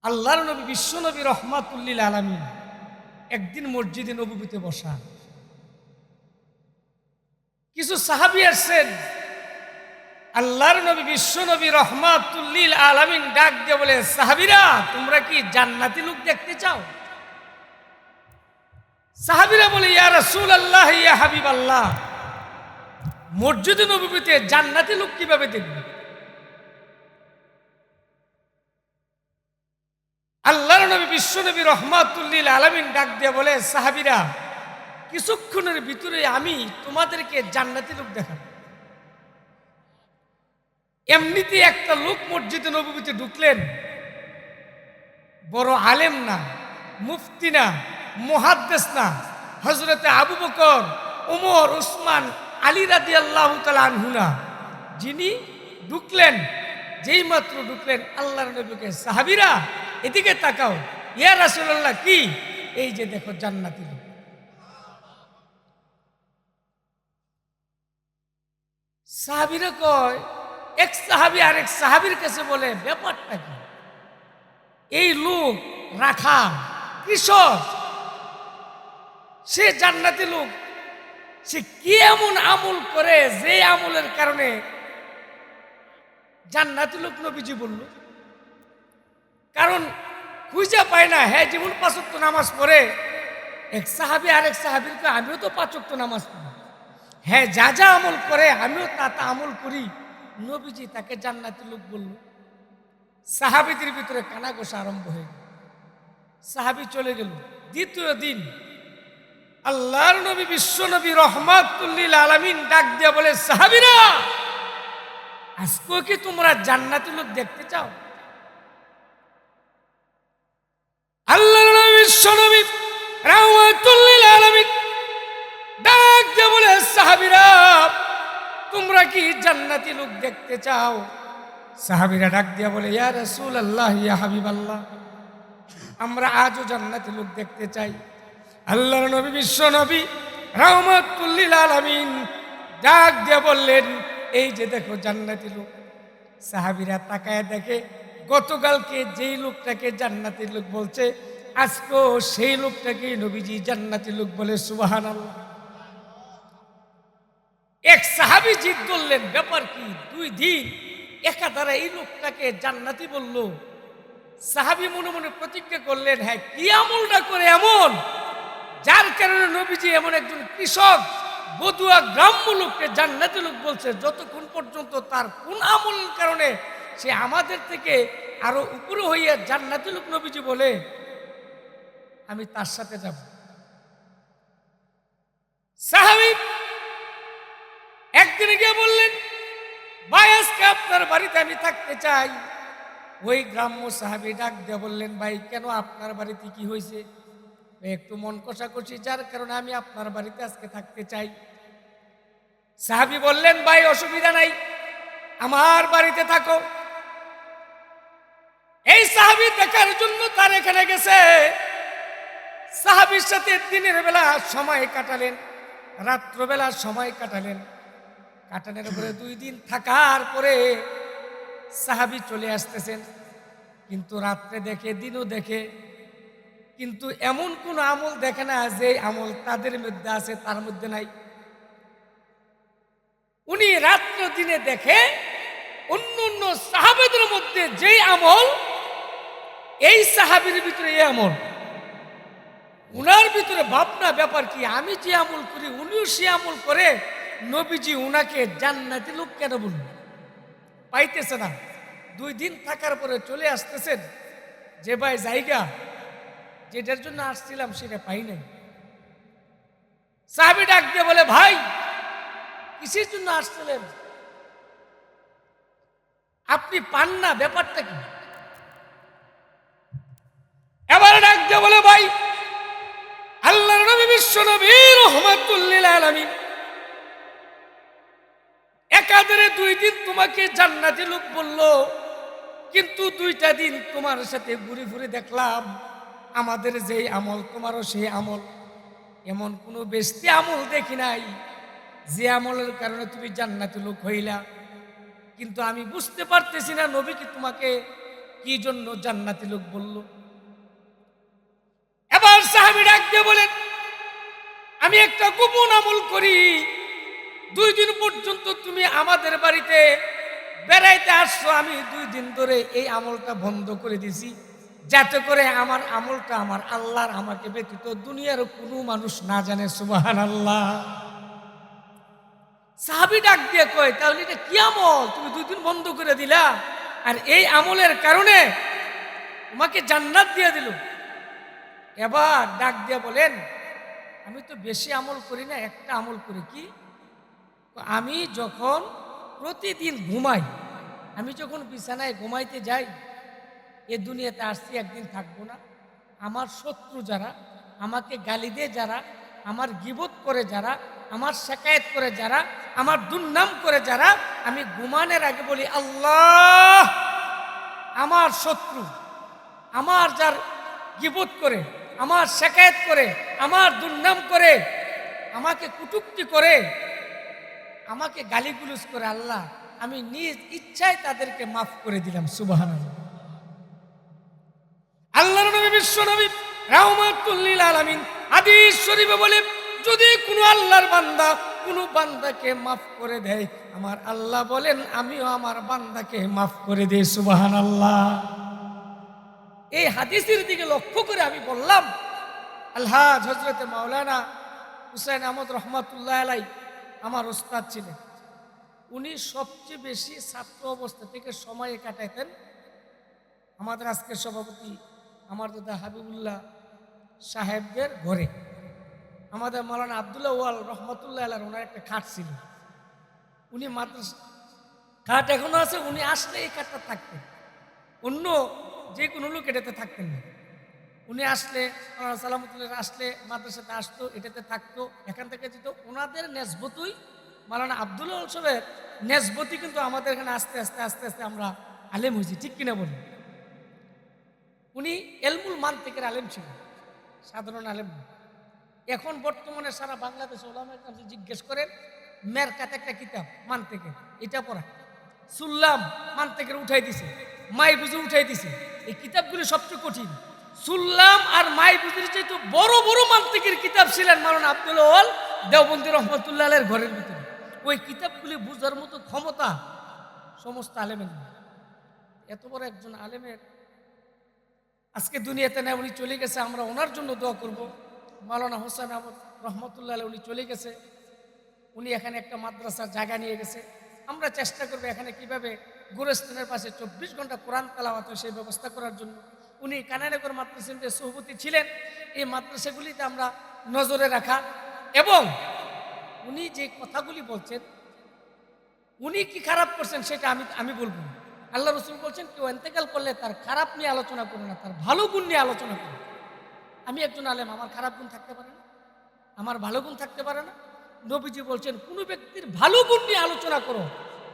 আল্লাহর নবী বিশ্ব নবী রহমাতুল্লিল আলামিন একদিন মসজিদে নববীতে বসা। কিছু সাহাবী আসছেন, আল্লাহর নবী বিশ্ব নবী রহমাতুল্লিল আলামিন ডাক দিয়ে বলে, সাহাবীরা তোমরা কি জান্নাতি লোক দেখতে চাও? সাহাবীরা বলে, ইয়া রাসূলুল্লাহ ইয়া হাবিবাল্লাহ, মসজিদে নববীতে জান্নাতি লোক কিভাবে দেখবে? আল্লাহর নবী বিশ্ব নবী রহমাতুল্লিল আলামিন ডাক দিয়ে বলে, সাহাবীরা কিছুক্ষণের ভিতরে আমি তোমাদেরকে জান্নাতি লোক দেখাবো। এমনিতে একটা লোক মসজিদে নববীতে ঢুকলেন, বড় আলেম না, মুফতি না, মুহাদ্দিস না, হযরতে আবু বকর, ওমর, উসমান, আলী রাদিয়াল্লাহু তাআলা আনহু না, যিনি ঢুকলেন, যেই মাত্র ঢুকলেন আল্লাহর নবীকে, সাহাবীরা এদিকে তাকাও, ইয়া রাসূলুল্লাহ কি? এই যে দেখো জান্নাতি লোক। সাহাবীরা কয়, এক সাহাবী আরেক সাহাবীর কাছে বলে, ব্যাপারটা কি? এই লোক রাখা কৃষক, সে জান্নাতি লোক, সে কি এমন আমল করে যে আমলের কারণে জান্নাতি লোক নবীজি বলল? কারণ খুঁজে পায় না। হ্যাঁ, যেমন ৫ ওয়াক্ত নামাজ পড়ে, এক সাহাবী আরেক সাহাবীরকে, আমিও তো ৫ ওয়াক্ত নামাজ পড়ি, হ্যাঁ যা যা আমল করে আমিও তা তা আমল করি, নবীজি তাকে জান্নাতি লোক বলল। সাহাবীদের ভিতরে কানাঘোষা আরম্ভ হয়ে গেল। সাহাবী চলে গেল। দ্বিতীয় দিন আল্লাহর নবী বিশ্ব নবী রহমাতুল্লিল আলামিন ডাক দিয়ে বলে, সাহাবীরা আজকেও কি তোমরা জান্নাতি লোক দেখতে চাও? আল্লাহর নবী বিশ্ব নবী রহমাতুল্লিল আলামিন ডাক দিয়ে বলে, সাহাবীরা তোমরা কি জান্নাতি লোক দেখতে চাও? সাহাবীরা ডাক দিয়ে বলে, ইয়া রাসূলুল্লাহ ইয়া হাবিবাল্লাহ, আমরা আজও জান্নাতি লোক দেখতে চাই। আল্লাহর নবী বিশ্ব নবী রহমাতুল্লিল আলামিন ডাক দিয়ে বললেন, এই যে দেখো জান্নাতি লোক। সাহাবীরা তাকায় দেখে, গতকালকে যেই লোকটাকে জান্নাতি লোক বলছে, আজকেও সেই লোকটাকে নবীজি জান্নাতি লোক বলে। সুবহানাল্লাহ। এক সাহাবী জিদ ধরলেন, ব্যাপার কি? 2 দিন একাধারে এই লোকটাকে জান্নাতি বলল। সাহাবী মনে মনে প্রতিজ্ঞা করলেন, হ্যাঁ কি আমলটা করে এমন যার কারণে নবীজি এমন একজন কৃষক বদুয়া গ্রাম্য লোককে জান্নাতি লোক বলছে, যতক্ষণ পর্যন্ত তার কোন আমলের কারণে সে আমাদের থেকে আরো উপরে হইয়া জান্নাতি লোক নবীজি বলে, আমি তার সাথে যাব। সাহাবী একদিন গিয়ে বললেন, ভাই আজকে আপনার বাড়িতে আমি থাকতে চাই। ওই গ্রাম্য সাহাবী ডাক দিয়ে বললেন, ভাই কেন, আপনার বাড়িতে কি হয়েছে? একটু মন কষাকষি, যার কারণে আমি আপনার বাড়িতে আজকে থাকতে চাই। সাহাবী বললেন, ভাই অসুবিধা নাই, আমার বাড়িতে থাকো। এই সাহাবী দেখার জন্য তার এখানে গেছে। সাহাবীর সাথে দিনের বেলা সময় কাটালেন, রাত্রবেলা সময় কাটালেন। কাটানোর পরে 2 দিন থাকার পরে সাহাবী চলে আসতেছেন, কিন্তু রাত্রে দেখে, দিনও দেখে, কিন্তু এমন কোন আমল দেখে না যে আমল তাদের মধ্যে আছে তার মধ্যে নাই। উনি রাত্র দিনে দেখে অন্য অন্য সাহাবীদের মধ্যে যে আমল, এই সাহাবীর ভিতরে এই আমল, উনার ভিতরে ভাবনা, ব্যাপার কি? আমি যে আমল করি উনিও সে আমল করে, নবীজি উনাকে জান্নাতি লোক কেন বলল? পাইতেছে না। 2 দিন থাকার পরে চলে আসতেছেন, যে ভাই জায়গা যেটার জন্য আসছিলাম সেটা পাই নাই। সাহাবী ডাক দিয়ে বলে, ভাই কিসের জন্য আসছিলেন? আপনি পান না, ব্যাপারটা কি? এবার ডাক দিয়ে বলে, ভাই আল্লাহর নবী বিশ্ব নবী রহমাতুল্লিল আলামিন একাধারে 2 দিন তোমাকে জান্নাতি লোক বলল, কিন্তু 2টা দিন তোমার সাথে ঘুরে ঘুরে দেখলাম আমাদের যেই আমল তোমারও সেই আমল, এমন কোনো বেশি আমল দেখি নাই যে আমলের কারণে তুমি জান্নাতি লোক হইলা। কিন্তু আমি বুঝতে পারতেছি না নবী কি তোমাকে কি জন্য জান্নাতি লোক বলল? এবার সাহাবী ডাক দিয়ে বলেন, আমি একটা গোপন আমল করি, 2 দিন পর্যন্ত তুমি আমাদের বাড়িতে বেড়াইতে আসছো, আমি 2 দিন ধরে এই আমলটা বন্ধ করে দিছি, যাতে করে আমার আমলটা আমার আল্লাহর আমাকে ব্যতীত দুনিয়ার কোনো মানুষ না জানে। সুবহানাল্লাহ। সাহাবী ডাক দিয়ে কয়, তাহলে এটা কি আমল তুমি 2 দিন বন্ধ করে দিলা, আর এই আমলের কারণে তোমাকে জান্নাত দিয়ে দিল? এবার ডাক দিয়ে বলেন, আমি তো বেশি আমল করি না, একটা আমল করি। কি? আমি যখন প্রতিদিন ঘুমাই, আমি যখন বিছানায় ঘুমাইতে যাই, এ দুনিয়াতে আসছি, একদিন থাকবো না, আমার শত্রু যারা, আমাকে গালি দেয় যারা, আমার গীবত করে যারা, আমার শিকায়েত করে যারা, আমার দুর্নাম করে যারা, আমি ঘুমানোর আগে বলি, আল্লাহ, আমার শত্রু, আমার যার গীবত করে, আমার শিকায়েত করে, আমার দুর্নাম করে, আমাকে কটূক্তি করে, আমাকে গালিগুলোজ করে, আল্লাহ আমি নিজ ইচ্ছায় তাদেরকে মাফ করে দিলাম। সুবহানাল্লাহ। আল্লাহর নবী, বিশ্ব নবী রাহমাতুল লিল আলামিন হাদিস শরীফে বলে, যদি কোনো আল্লাহর বান্দা কোনো বান্দাকে মাফ করে দেয়, আমার আল্লাহ বলেন আমিও আমার বান্দাকে মাফ করে দেই। সুবহানাল্লাহ। এই হাদিসের দিকে লক্ষ্য করে আমি বললাম, আলহাজ হযরতে মাওলানা হুসাইন আহমদ রহমাতুল্লাহ আলাই আমার ওস্তাদ ছিলেন। উনি সবচেয়ে বেশি ছাত্র অবস্থা থেকে সময় কাটাইতেন আমাদের আজকের সভাপতি আমার দাদা হাবিবুল্লাহ সাহেবদের ঘরে। আমাদের মাওলানা আব্দুল্লাহ ওয়াল রহমতুল্লাহ আলাইহির ওনার একটা খাট ছিল, উনি মাদ্রাসা খাট এখনো আছে, উনি আসলে এই খাটটা থাকতেন, অন্য যে কোনো লোক এটাতে থাকতেন না। উনি আসলে সালামতুল্লাহ আসলে মাদ্রাসাতে আসতো, এটাতে থাকতো, এখান থেকে যেত। ওনাদের নেসবতই মাওলানা আব্দুল্লাহ সাহেবের নেসবতি কিন্তু আমাদের এখানে আস্তে আস্তে আস্তে আস্তে আমরা আলেম হয়েছি, ঠিক কিনা বলি? উনি এলমুল মানতিকের আলেম ছিল, সাধারণ আলেম না। এখন বর্তমানে সারা বাংলাদেশে ওলামায়ে কেরাম জিজ্ঞেস করেন, মেরকাত একটা কিতাব মানতিকের, এটা পড়া, সুল্লাম মানতিকের উঠাই দিছে, মাইবুজি উঠাই দিছে। এই কিতাবগুলি সবচেয়ে কঠিন। সুল্লাম আর মাইবুজির চাইতে বড় বড় মানতিকের কিতাব ছিলেন মাওলানা আব্দুল্লাহ ওয়াল দেওবন্দি রহমতুল্লাহ আলাইহির ঘরের ভিতরে। ওই কিতাবগুলি বুঝার মতো ক্ষমতা সমস্ত আলেমের নেই। এত বড় একজন আলেমের আজকে দুনিয়াতে নেই, উনি চলে গেছে, আমরা ওনার জন্য দোয়া করব। মাওলানা হোসেন আহমদ রহমতুল্লাহ আলাইহি উনি চলে গেছে, উনি এখানে একটা মাদ্রাসার জায়গা নিয়ে গেছে। আমরা চেষ্টা করবো এখানে কিভাবে গোরস্থানের পাশে 24 ঘন্টা কোরআন তেলাওয়াত হয় সেই ব্যবস্থা করার জন্য। উনি কানানগর মাদ্রাসার সভাপতি ছিলেন। এই মাদ্রাসাগুলিতে আমরা নজরে রাখা, এবং উনি যে কথাগুলি বলছেন, উনি কি খারাপ করছেন সেটা আমি বলবো না। আল্লাহ রসুল বলছেন, কেউ ইন্তেকাল করলে তার খারাপ নিয়ে আলোচনা করো না, তার ভালো গুণ নিয়ে আলোচনা করো। আমি একজন আলেম, আমার খারাপ গুণ থাকতে পারে না, আমার ভালো গুণ থাকতে পারে না। নবীজি বলছেন, কোন ব্যক্তির ভালো গুণ নিয়ে আলোচনা করো,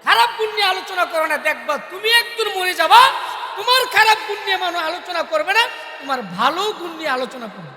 খারাপ গুণ নিয়ে আলোচনা করো না, দেখবা তুমি একদিন মরে যাবা, তোমার খারাপ গুণ নিয়ে মানুষ আলোচনা করবে না, তোমার ভালো গুণ নিয়ে আলোচনা করবে।